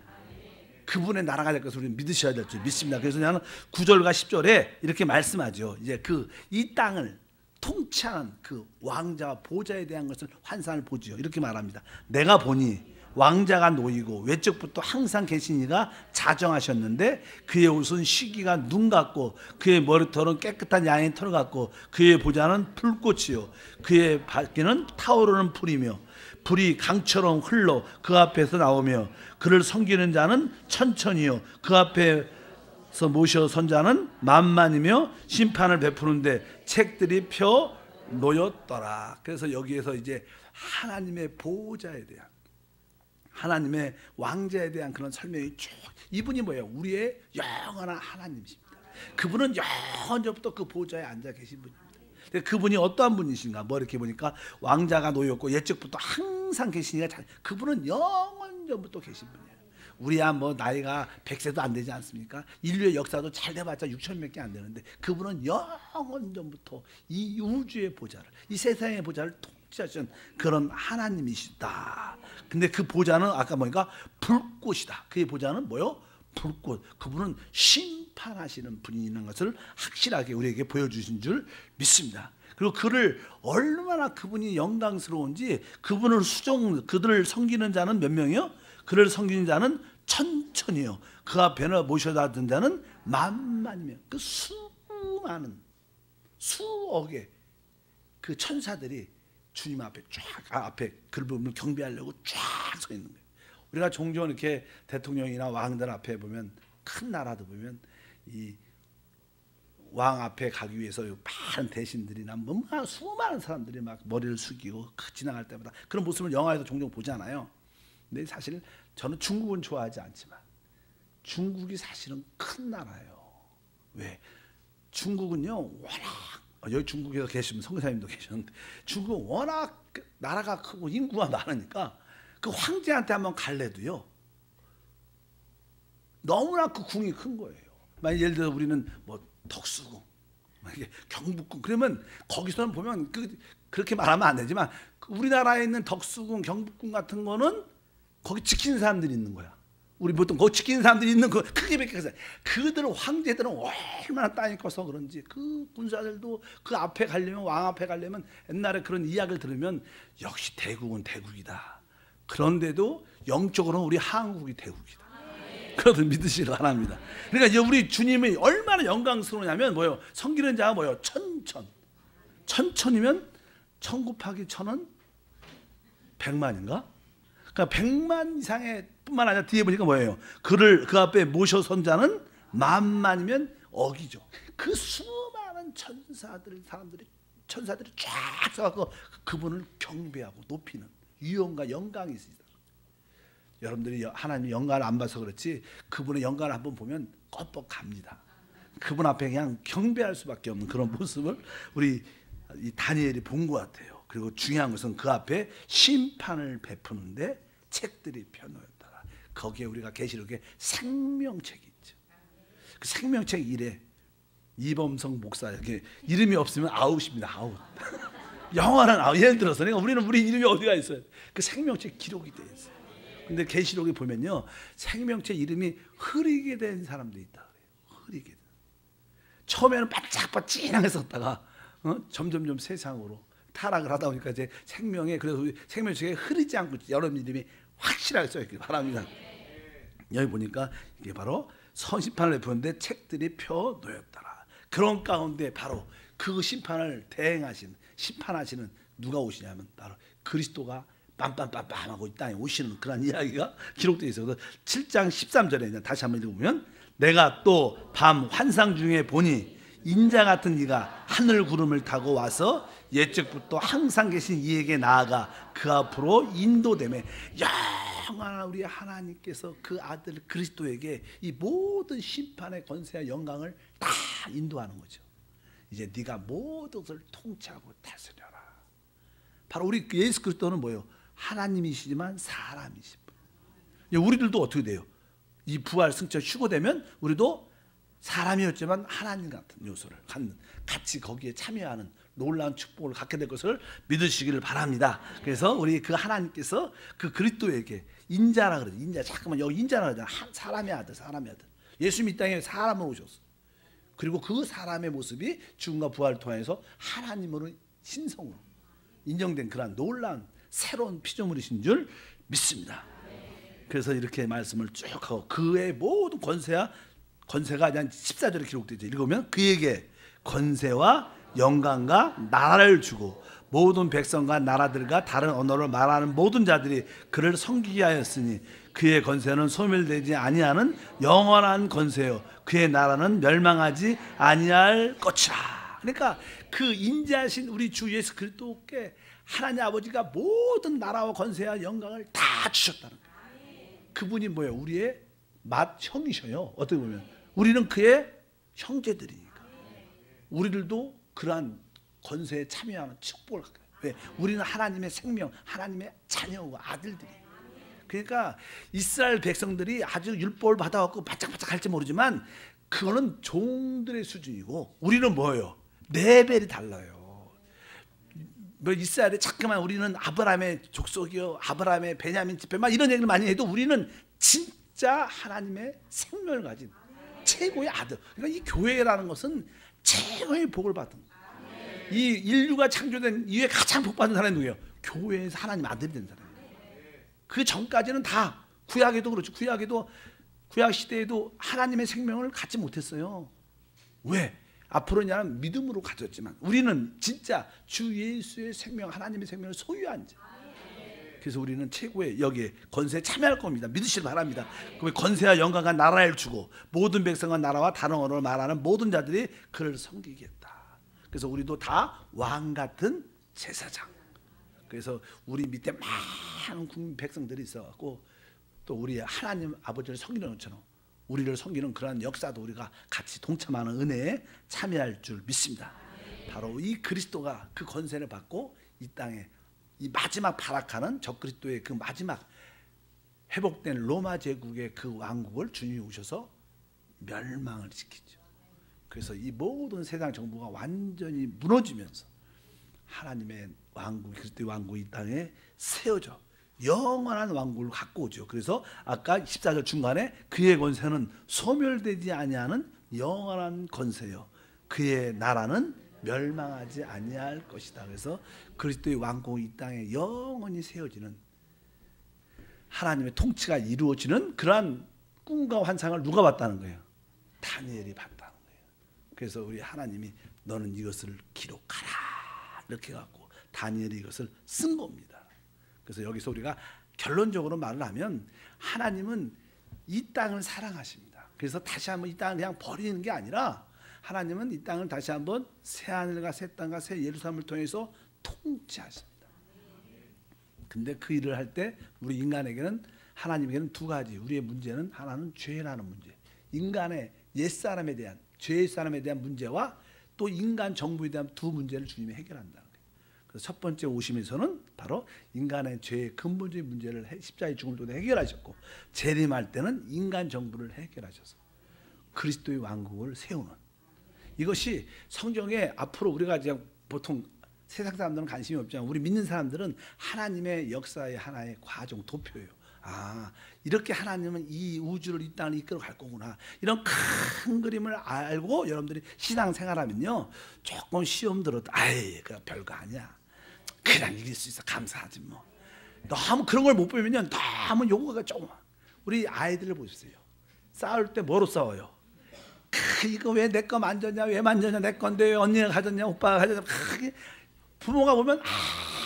그분의 나라가 될 것을 우리는 믿으셔야 될 줄 믿습니다. 그래서 저는 9절과 10절에 이렇게 말씀하죠. 이제 이 땅을 통치하는 그 왕자와 보좌에 대한 것을 환상을 보지요. 이렇게 말합니다. 내가 보니 왕자가 놓이고 외적부터 항상 계신 이가 자정하셨는데 그의 옷은 시기가 눈 같고 그의 머리털은 깨끗한 양의 털 같고 그의 보좌는 불꽃이요 그의 발기는 타오르는 불이며 불이 강처럼 흘러 그 앞에서 나오며 그를 섬기는 자는 천천히요 그 앞에서 모셔 선 자는 만만이며 심판을 베푸는데 책들이 펴 놓였더라. 그래서 여기에서 이제 하나님의 보호자에 대한, 하나님의 왕자에 대한 그런 설명이 쭉, 이분이 뭐예요? 우리의 영원한 하나님이십니다. 그분은 영원부터 그 보좌에 앉아 계신 분입니다. 그분이 어떠한 분이신가? 뭐 이렇게 보니까 왕자가 놓였고 옛적부터 항상 계시니까 그분은 영원전부터 계신 분이에요. 우리야 뭐 나이가 100세도 안 되지 않습니까? 인류의 역사도 잘 돼봤자 6천 몇 개 안 되는데 그분은 영원전부터 이 우주의 보좌를, 이 세상의 보좌를 통치하신 그런 하나님이시다. 근데 그 보좌는 아까 보니까 불꽃이다. 그의 보좌는 뭐요? 불꽃. 그분은 심판하시는 분이라는 것을 확실하게 우리에게 보여주신 줄 믿습니다. 그리고 그를 얼마나 그분이 영광스러운지, 그분을 그들을 섬기는 자는 몇 명이요? 그를 섬기는 자는 천천히요 그 앞에는 모셔다 둔 자는 만만이며 그 수많은 수억의 그 천사들이 주님 앞에 앞에 그분을 경배하려고 쫙 서 있는 거예요. 우리가 종종 이렇게 대통령이나 왕들 앞에 보면, 큰 나라도 보면 이 왕 앞에 가기 위해서 많은 대신들이나 뭐 수많은 사람들이 막 머리를 숙이고 지나갈 때마다 그런 모습을 영화에서 종종 보잖아요. 근데 사실 저는 중국은 좋아하지 않지만 중국이 사실은 큰 나라예요. 왜? 중국은요 워낙, 여기 중국에서 계시면 성교사님도 계셨는데 중국은 워낙 나라가 크고 인구가 많으니까 그 황제한테 한번 갈래도요 너무나 그 궁이 큰 거예요. 만약 예를 들어 우리는 뭐 덕수궁, 경복궁, 그러면 거기서는 보면 그렇게 말하면 안 되지만 우리나라에 있는 덕수궁, 경복궁 같은 거는 거기 지키는 사람들이 있는 거야. 우리 보통 거기 지키는 사람들이 있는 거 크게 베껴서, 그들 황제들은 얼마나 땅이 커서 그런지 그 군사들도 그 앞에 가려면, 왕 앞에 가려면 옛날에 그런 이야기를 들으면 역시 대국은 대국이다. 그런데도 영적으로는 우리 한국이 대국이다. 그것을 믿으시기 바랍니다. 그러니까 이제 우리 주님이 얼마나 영광스러우냐면 뭐요? 섬기는 자가 뭐요? 천천이면 1000 곱하기 1000은 100만인가? 그러니까 100만 이상의 뿐만 아니라 뒤에 보니까 뭐예요? 그를 그 앞에 모셔 선 자는 만만이면 억이죠. 그 수많은 천사들이 쫙 서갖고 그분을 경배하고 높이는 위엄과 영광이 있습니다. 여러분들이 하나님 영광을 안 봐서 그렇지 그분의 영광을 한번 보면 껌뻑 갑니다. 그분 앞에 그냥 경배할 수밖에 없는 그런 모습을 우리 이 다니엘이 본 것 같아요. 그리고 중요한 것은 그 앞에 심판을 베푸는데 책들이 펴놓였더라. 거기에 우리가 계시록에 생명책이 있죠. 그 생명책 이래 이범성 목사 이렇게 이름이 없으면 아웃입니다. 아웃. 영원한 아웃. 예를 들어서 우리는 우리 이름이 어디가 있어요? 그 생명책 기록이 되어 있어요. 근데 계시록에 보면요 생명책 이름이 흐리게 된 사람도 있다 그래요. 흐리게 된. 처음에는 반짝반짝하게 썼다가 점점점 세상으로 타락을 하다 보니까 이제 생명에, 그래서 우리 생명책에 흐리지 않고 여러분 이름이 확실하게 써있길 바랍니다. 여기 보니까 이게 바로 선심판을 베푸는데 책들이 펴 놓였더라. 그런 가운데 바로 그 심판을 심판하시는 누가 오시냐면 바로 그리스도가 빰빰빰빰하고 이 땅에 오시는 그런 이야기가 기록되어 있어서 7장 13절에 다시 한번 읽어보면 내가 또 밤 환상 중에 보니 인자 같은 이가 하늘 구름을 타고 와서 옛적부터 항상 계신 이에게 나아가 그 앞으로 인도되매, 영원한 우리 하나님께서 그 아들 그리스도에게 이 모든 심판의 권세와 영광을 다 인도하는 거죠. 이제 네가 모든 것을 통치하고 다스려라. 바로 우리 예수 그리스도는 뭐예요? 하나님이시지만 사람이신 분. 우리들도 어떻게 돼요? 이 부활 승천 휴거되면 우리도 사람이었지만 하나님 같은 요소를 갖는, 같이 거기에 참여하는 놀라운 축복을 갖게 될 것을 믿으시기를 바랍니다. 그래서 우리 그 하나님께서 그 그리스도에게 인자라 그러죠. 인자, 잠깐만 여기 인자라 그러잖아. 사람의 아들, 사람의 아들. 예수님이 이 땅에 사람으로 오셨어. 그리고 그 사람의 모습이 죽음과 부활을 통해서 하나님으로 신성으로 인정된 그러한 놀라운 새로운 피조물이신 줄 믿습니다. 그래서 이렇게 말씀을 쭉 하고 그의 모든 권세가 그냥 14절에 기록되죠. 읽으면 그에게 권세와 영광과 나라를 주고 모든 백성과 나라들과 다른 언어를 말하는 모든 자들이 그를 섬기게 하였으니 그의 권세는 소멸되지 아니하는 영원한 권세요 그의 나라는 멸망하지 아니할 것이라. 그러니까 그 인자하신 우리 주 예수 그리스도께 하나님 아버지가 모든 나라와 권세와 영광을 다 주셨다는 거예요. 그분이 뭐예요? 우리의 맏형이셔요. 어떻게 보면 우리는 그의 형제들이니까 우리들도 그러한 권세에 참여하는 축복을 갖게 돼요. 왜? 우리는 하나님의 생명, 하나님의 자녀와 아들들이. 그러니까 이스라엘 백성들이 아주 율법을 받아갖고 바짝바짝 할지 모르지만 그거는 종들의 수준이고 우리는 뭐예요? 레벨이 달라요. 뭐 이스라엘에 잠깐만 우리는 아브라함의 족속이요, 아브라함의 베냐민 집회만 이런 얘기를 많이 해도 우리는 진짜 하나님의 생명을 가진 최고의 아들. 그러니까 이 교회라는 것은 최고의 복을 받은 거예요. 이 인류가 창조된 이후에 가장 복 받은 사람이 누구예요? 교회에서 하나님 아들이 된 사람이에요. 그 전까지는 다 구약에도 그렇죠. 구약 시대에도 하나님의 생명을 갖지 못했어요. 왜? 앞으로는 믿음으로 가졌지만 우리는 진짜 주 예수의 생명, 하나님의 생명을 소유한 자. 그래서 우리는 최고의 여기에 권세에 참여할 겁니다. 믿으시길 바랍니다. 그 권세와 영광과 나라를 주고 모든 백성과 나라와 다른 언어를 말하는 모든 자들이 그를 섬기겠다. 그래서 우리도 다 왕 같은 제사장. 그래서 우리 밑에 많은 국민 백성들이 있어갖고 또 우리 하나님 아버지를 섬기는 것처럼 우리를 섬기는 그런 역사도 우리가 같이 동참하는 은혜에 참여할 줄 믿습니다. 바로 이 그리스도가 그 권세를 받고 이 땅에 이 마지막 발악하는 적그리스도의 그 마지막 회복된 로마 제국의 그 왕국을 주님이 오셔서 멸망을 시키죠. 그래서 이 모든 세상 정부가 완전히 무너지면서 하나님의 왕국, 그리스도의 왕국이 이 땅에 세워져 영원한 왕국을 갖고 오죠. 그래서 아까 14절 중간에 그의 권세는 소멸되지 아니하는 영원한 권세요 그의 나라는 멸망하지 아니할 것이다. 그래서 그리스도의 왕국이 이 땅에 영원히 세워지는 하나님의 통치가 이루어지는 그러한 꿈과 환상을 누가 봤다는 거예요? 다니엘이 봤다는 거예요. 그래서 우리 하나님이 너는 이것을 기록하라 이렇게 해갖고 다니엘이 이것을 쓴 겁니다. 그래서 여기서 우리가 결론적으로 말을 하면 하나님은 이 땅을 사랑하십니다. 그래서 다시 한번 이 땅을 그냥 버리는 게 아니라 하나님은 이 땅을 다시 한번 새 하늘과 새 땅과 새 예루살렘을 통해서 통치하십니다. 근데 그 일을 할 때 우리 인간에게는 하나님에게는 두 가지 우리의 문제는 하나는 죄라는 문제, 인간의 옛사람에 대한 죄사람에 대한 문제와 또 인간 정부에 대한 두 문제를 주님이 해결한다는 거예요. 그래서 첫 번째 오심에서는 바로 인간의 죄의 근본적인 문제를 십자가의 죽음을 통해 해결하셨고 재림할 때는 인간 정부를 해결하셔서 그리스도의 왕국을 세우는 이것이 성경에 앞으로 우리가 그냥 보통 세상 사람들은 관심이 없지만 우리 믿는 사람들은 하나님의 역사의 하나의 과정 도표예요. 아, 이렇게 하나님은 이 우주를 이 땅을 이끌어 갈 거구나. 이런 큰 그림을 알고 여러분들이 신앙생활하면요 조금 시험 들어도 아이 그 별거 아니야. 그냥 이길 수 있어. 감사하지 뭐. 너무 그런 걸 못 보면요 너무 요구가 조금. 우리 아이들을 보세요. 싸울 때 뭐로 싸워요? 이거 왜 내 거 만졌냐? 왜 만졌냐? 내 건데 왜 언니가 가졌냐? 오빠가 가졌냐? 부모가 보면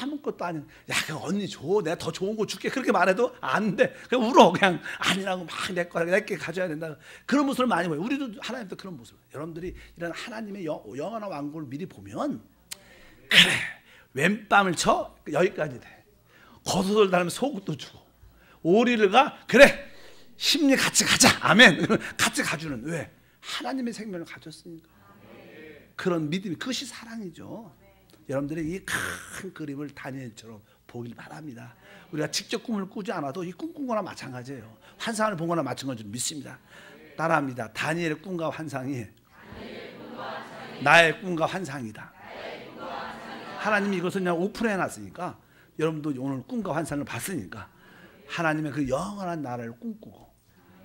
아무것도 아니야. 야, 그냥 언니 줘. 내가 더 좋은 거 줄게. 그렇게 말해도 안 돼. 그냥 울어. 그냥 아니라고 막 내게 가져야 된다. 그런 모습을 많이 보여요. 우리도 하나님도 그런 모습. 여러분들이 이런 하나님의 영원한 왕국을 미리 보면 그래. 왼밤을 쳐? 여기까지 돼. 겉옷을 달면 속옷도 주고 오리를 가? 그래. 심리 같이 가자. 아멘. 같이 가주는. 왜? 하나님의 생명을 가졌으니까. 그런 믿음이, 그것이 사랑이죠. 여러분들이 이 큰 그림을 다니엘처럼 보길 바랍니다. 우리가 직접 꿈을 꾸지 않아도 이 꿈꾼 거나 마찬가지예요. 환상을 본 거나 마찬가지인 줄 믿습니다. 따라합니다. 다니엘의 꿈과 환상이 나의 꿈과 환상이다. 하나님이 이것을 그냥 오픈해 놨으니까, 여러분도 오늘 꿈과 환상을 봤으니까 하나님의 그 영원한 나라를 꿈꾸고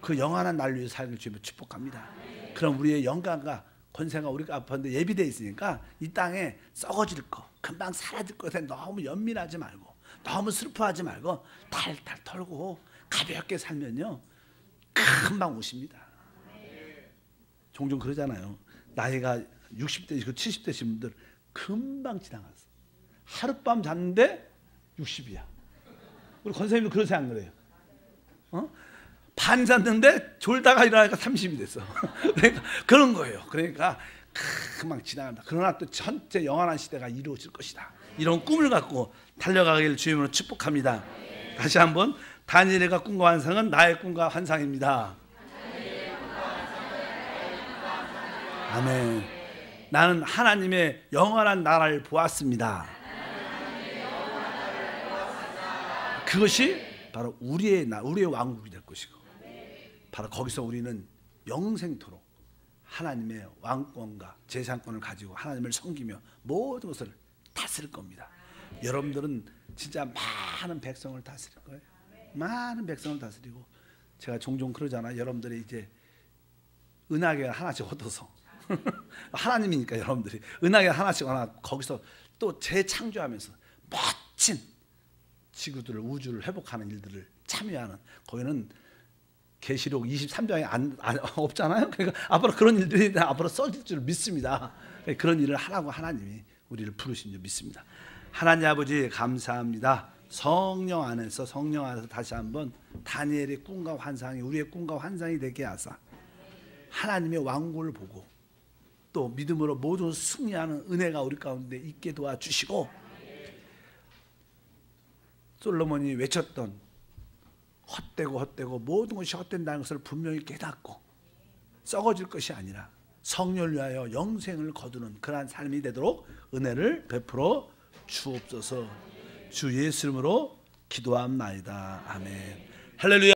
그 영원한 나를 위해 살길 주며 축복합니다. 그럼 우리의 영광과 권세가 우리가 앞에 예비되어 있으니까 이 땅에 썩어질 거, 금방 사라질 것에 너무 연민하지 말고, 너무 슬퍼하지 말고 탈탈 털고 가볍게 살면요 금방 오십니다. 종종 그러잖아요. 나이가 60대이고 70대신 분들 금방 지나갔어. 하룻밤 잤는데 60이야. 우리 권사님도 그러세요, 안 그래요? 반 잤는데 졸다가 일어나니까 30이 됐어. 그러니까 그런 거예요. 그러니까 금방 지나간다. 그러나 또 전체 영원한 시대가 이루어질 것이다. 이런 꿈을 갖고 달려가길 주님으로 축복합니다. 다시 한번, 다니엘의 꿈과 환상은 나의 꿈과 환상입니다. 아멘. 나는 하나님의 영원한 나라를 보았습니다. 그것이 바로 우리의 왕국이 될 것이고, 바로 거기서 우리는 영생토록 하나님의 왕권과 재산권을 가지고 하나님을 섬기며 모든 것을 다스릴 겁니다. 여러분들은 진짜 많은 백성을 다스릴 거예요. 많은 백성을 다스리고, 제가 종종 그러잖아요. 여러분들이 이제 은하계 하나씩 얻어서 하나님이니까 여러분들이 은하계 하나씩 하나, 거기서 또 재창조하면서 멋진 지구들을, 우주를 회복하는 일들을 참여하는, 거기는 계시록 23장에 없잖아요. 그러니까 앞으로 그런 일들이 앞으로 써질 줄 믿습니다. 그런 일을 하라고 하나님이 우리를 부르신 줄 믿습니다. 하나님 아버지 감사합니다. 성령 안에서 다시 한번 다니엘의 꿈과 환상이 우리의 꿈과 환상이 되게 하사 하나님의 왕국을 보고 또 믿음으로 모든 승리하는 은혜가 우리 가운데 있게 도와주시고, 솔로몬이 외쳤던 헛되고 모든 것이 헛된다는 것을 분명히 깨닫고 썩어질 것이 아니라 성령을 위하여 영생을 거두는 그러한 삶이 되도록 은혜를 베풀어 주옵소서. 주 예수 이름으로 기도합나이다. 아멘. 할렐루야.